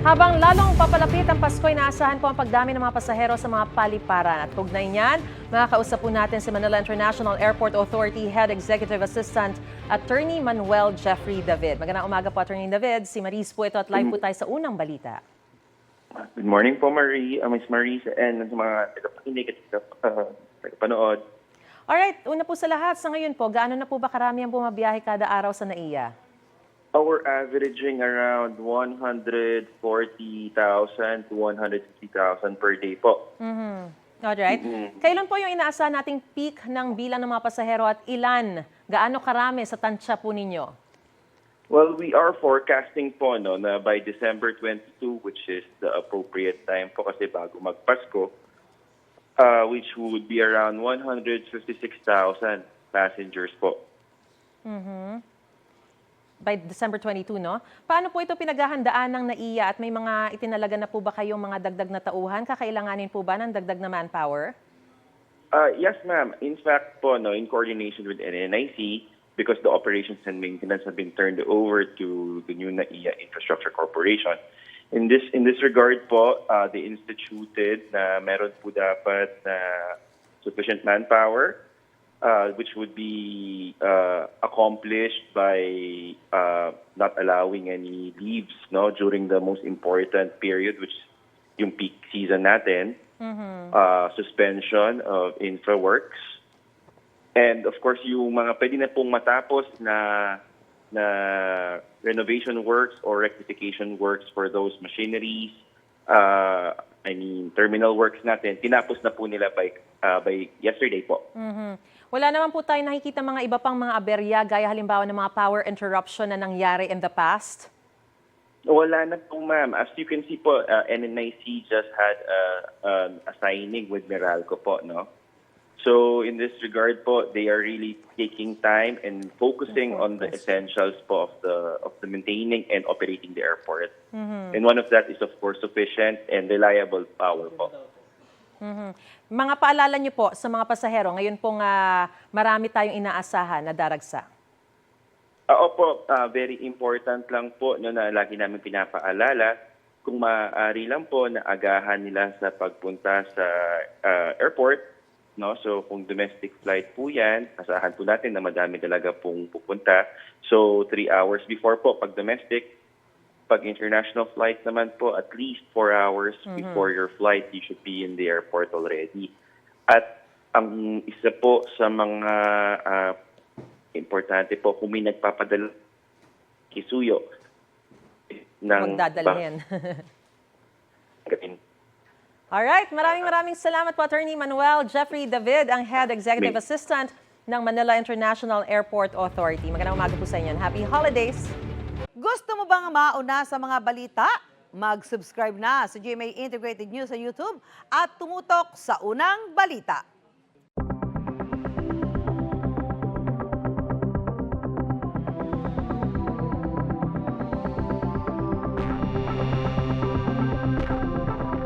Habang lalong papalapit ang Pasko, inaasahan po ang pagdami ng mga pasahero sa mga paliparan. At pugnay niyan, makakausap po natin si Manila International Airport Authority Head Executive Assistant Attorney Manuel Jeffrey David. Magandang umaga po, Attorney David. Si Maris po ito at live po tayo sa unang balita. Good morning po, Miss Maris, and sa mga tagapakinig at tagapanood. Alright, una po sa lahat, sa ngayon po, gaano na po ba karami ang bumabiyahe kada araw sa NAIA? We're averaging around 140,000 to 150,000 per day po. Alright. Kailan po yung inaasahan nating peak ng bilang ng mga pasahero at ilan? Gaano karami sa tansya po ninyo? Well, we are forecasting po na by December 22, which is the appropriate time po kasi bago magpasko, which would be around 156,000 passengers po. By December 22, no? Paano po ito pinaghahandaan ng NAIA at may mga itinalaga na po ba kayong mga dagdag na tauhan? Kakailanganin po ba ng dagdag na manpower? Yes, ma'am. In fact po, in coordination with NNIC, because the operations and maintenance have been turned over to the new NAIA Infrastructure Corporation. In this regard po, they instituted na meron po dapat sufficient manpower, which would be accomplished by not allowing any leaves during the most important period, which is yung peak season natin, suspension of infra works, and of course yung mga pwede na pong matapos na renovation works or rectification works for those machineries, terminal works natin, tinapos na po nila by yesterday po. Wala naman po tayo nakikita mga iba pang mga aberya gaya halimbawa ng mga power interruption na nangyari in the past? Wala na po, ma'am. As you can see po, NNIC just had a signing with Meralco po, no? So in this regard po, they are really taking time and focusing on the essentials po of the maintaining and operating the airport. And one of that is of course sufficient and reliable power po. Mga paalala niyo po sa mga pasahero, ngayon pong marami tayong inaasahan na daragsa. Opo, very important lang po na lagi namin pinapaalala, kung maaari lang po na agahan nila sa pagpunta sa airport. So kung domestic flight po yan, asahan po natin na madami talaga pong pupunta. So 3 hours before po pag domestic. Pag international flight naman po, at least 4 hours before your flight, you should be in the airport already. At ang isa po sa mga importante po, kung may nagpapadala kisuyo ng magdadalhin. Alright, maraming salamat po, Attorney Manuel Jeffrey David, ang Head Executive Assistant ng Manila International Airport Authority. Magandang umaga po sa inyo. Happy Holidays! Gusto mo bang mauna sa mga balita? Mag-subscribe na sa GMA Integrated News sa YouTube at tumutok sa Unang Balita.